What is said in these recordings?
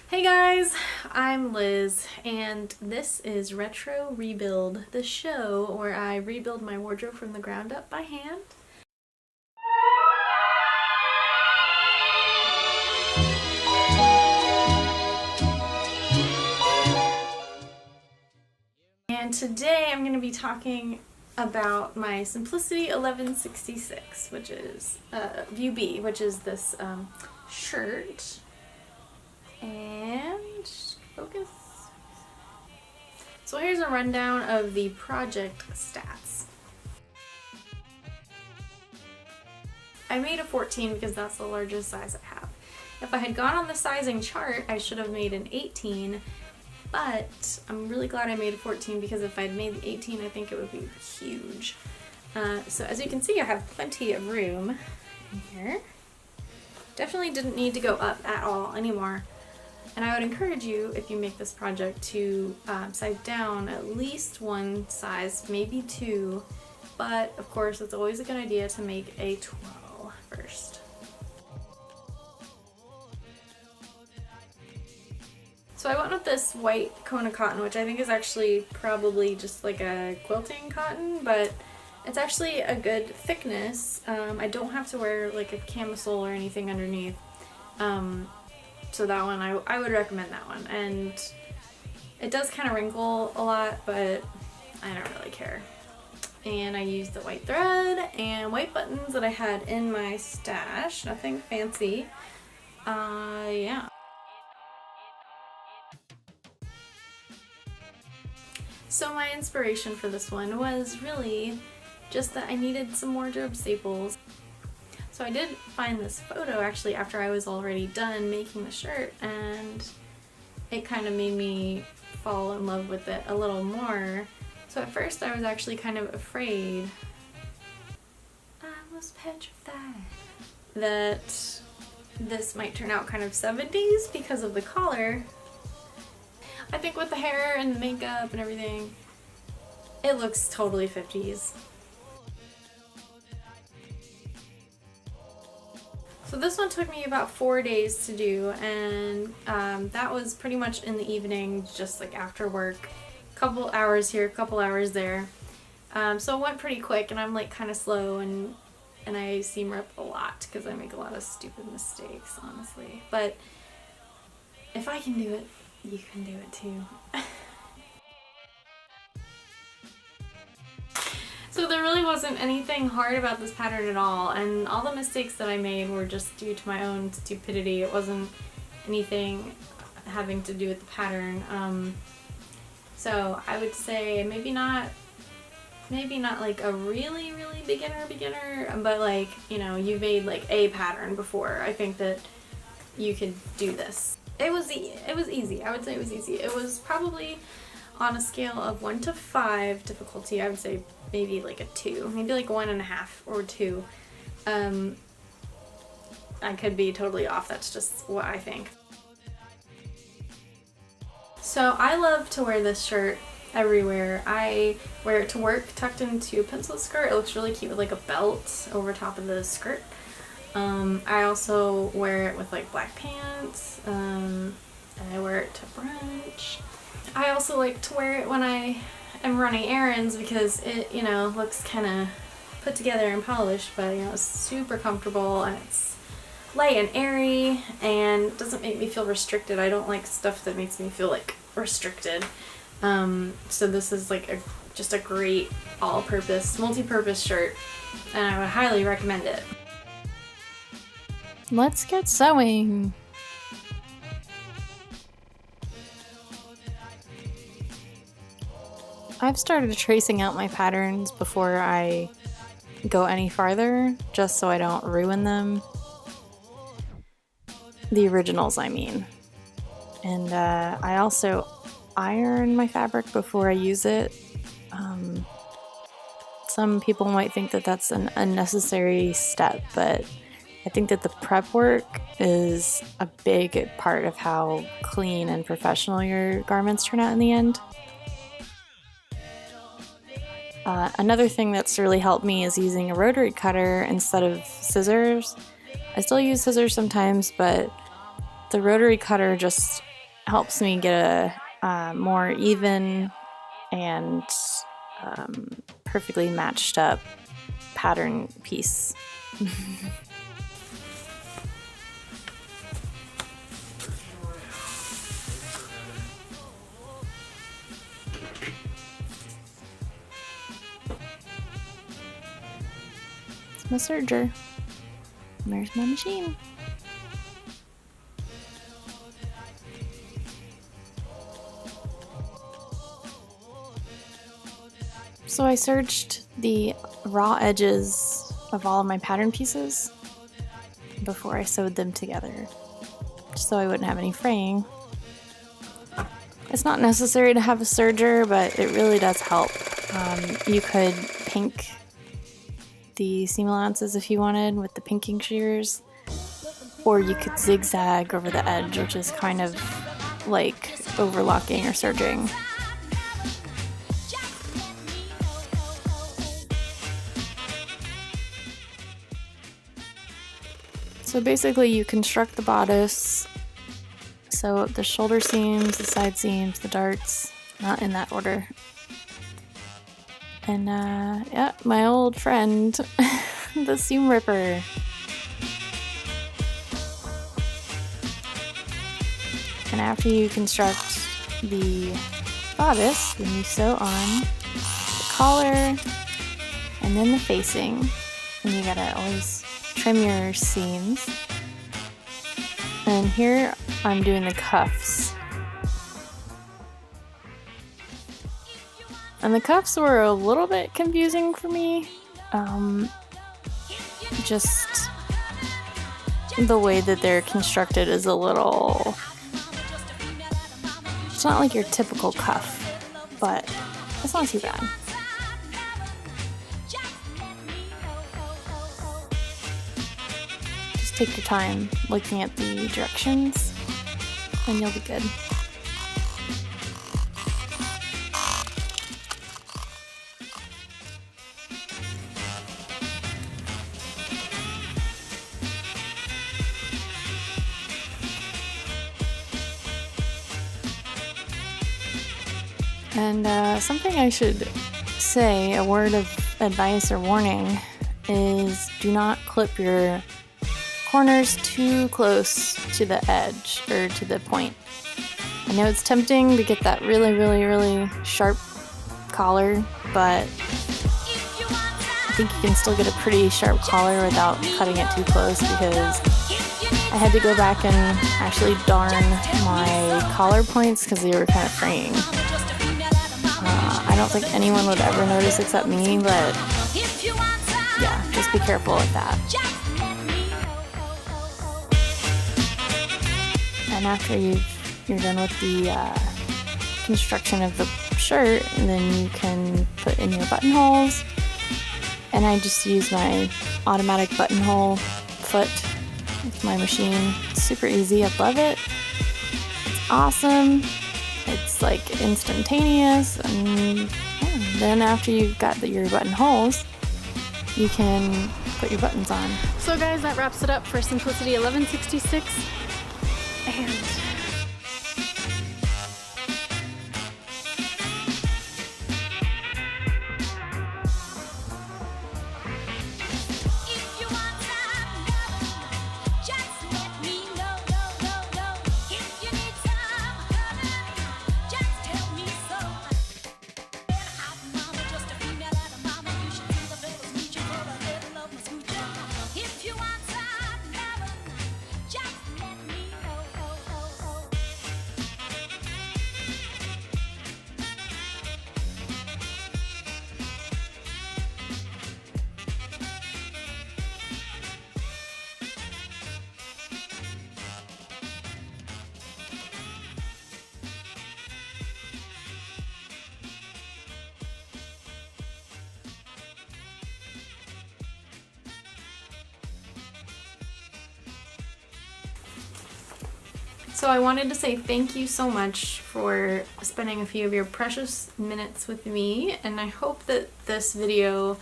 Hey guys, I'm Liz, and this is Retro Rebuild, the show where I rebuild my wardrobe from the ground up by hand. And today I'm going to be talking about my Simplicity 1166, which is View B, which is this shirt. And focus. So here's a rundown of the project stats. I made a 14 because that's the largest size I have. If I had gone on the sizing chart, I should have made an 18, but I'm really glad I made a 14 because if I'd made the 18, I think it would be huge. So as you can see, I have plenty of room here. Definitely didn't need to go up at all anymore. And I would encourage you, if you make this project, to size down at least one size, maybe two, but of course it's always a good idea to make a 12 first. So I went with this white Kona cotton, which I think is actually probably just like a quilting cotton, but it's actually a good thickness. I don't have to wear like a camisole or anything underneath. So that one, I would recommend that one. And it does kind of wrinkle a lot, but I don't really care. And I used the white thread and white buttons that I had in my stash. Nothing fancy. Yeah. So my inspiration for this one was really just that I needed some wardrobe staples. So I did find this photo actually after I was already done making the shirt, and it kind of made me fall in love with it a little more. So at first I was actually kind of afraid, I was petrified, that this might turn out kind of 70s because of the collar. I think with the hair and the makeup and everything, it looks totally 50s. So this one took me about 4 days to do, and that was pretty much in the evening, just like after work. Couple hours here, couple hours there. So it went pretty quick, and I'm like kind of slow, and I seam rip a lot because I make a lot of stupid mistakes, honestly. But if I can do it, you can do it too. So there really wasn't anything hard about this pattern at all, and all the mistakes that I made were just due to my own stupidity. It wasn't anything having to do with the pattern. So I would say maybe not like a really beginner, but like, you know, you made like a pattern before. I think that you could do this. It was easy. I would say it was easy. It was probably on a scale of 1 to 5 difficulty. I would say maybe like a 2, maybe like 1.5 or 2. I could be totally off. That's just what I think. So I love to wear this shirt everywhere. I wear it to work tucked into a pencil skirt. It looks really cute with like a belt over top of the skirt. I also wear it with like black pants, and I wear it to brunch. I also like to wear it when I am running errands because it, you know, looks kind of put together and polished, but you know, it's super comfortable and it's light and airy and doesn't make me feel restricted. I don't like stuff that makes me feel like restricted. So this is like just a great all-purpose, multi-purpose shirt, and I would highly recommend it. Let's get sewing. I've started tracing out my patterns before I go any farther, just so I don't ruin them. The originals, I mean. And I also iron my fabric before I use it. Some people might think that that's an unnecessary step, but I think that the prep work is a big part of how clean and professional your garments turn out in the end. Another thing that's really helped me is using a rotary cutter instead of scissors. I still use scissors sometimes, but the rotary cutter just helps me get a more even and perfectly matched up pattern piece. It's my serger. And there's my machine. So I serged the raw edges of all of my pattern pieces before I sewed them together, just so I wouldn't have any fraying. It's not necessary to have a serger, but it really does help. You could pink the seam allowances if you wanted with the pinking shears, or you could zigzag over the edge, which is kind of like overlocking or serging. So basically you construct the bodice, sew up the shoulder seams, the side seams, the darts, not in that order. And yeah, my old friend, the seam ripper. And after you construct the bodice, then you sew on the collar and then the facing. And you gotta always trim your seams. And here I'm doing the cuffs. And the cuffs were a little bit confusing for me. Just the way that they're constructed is a little... It's not like your typical cuff, but it's not too bad. Just take your time looking at the directions and you'll be good. And something I should say, a word of advice or warning, is do not clip your corners too close to the edge or to the point. I know it's tempting to get that really, really, really sharp collar, but I think you can still get a pretty sharp collar without cutting it too close, because I had to go back and actually darn my collar points because they were kind of fraying. I don't think anyone would ever notice except me, but yeah, just be careful with that. And after you're done with the construction of the shirt, and then you can put in your buttonholes. And I just use my automatic buttonhole foot with my machine. It's super easy. I love it. It's awesome. It's like instantaneous, and yeah. Then after you've got your buttonholes, you can put your buttons on. So guys, that wraps it up for Simplicity 1166. And so I wanted to say thank you so much for spending a few of your precious minutes with me, and I hope that this video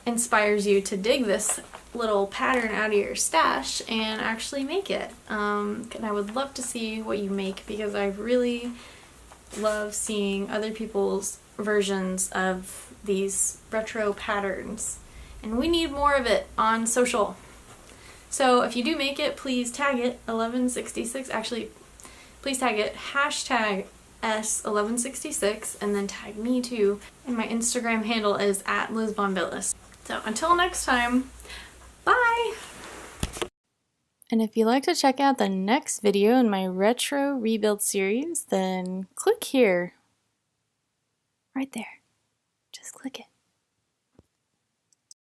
inspires you to dig this little pattern out of your stash and actually make it. And I would love to see what you make, because I really love seeing other people's versions of these retro patterns, and we need more of it on social. So if you do make it, please tag it 1166. Actually, please tag it hashtag S1166, and then tag me too. And my Instagram handle is @LizVonVillis. So until next time, bye! And if you'd like to check out the next video in my retro rebuild series, then click here. Right there. Just click it.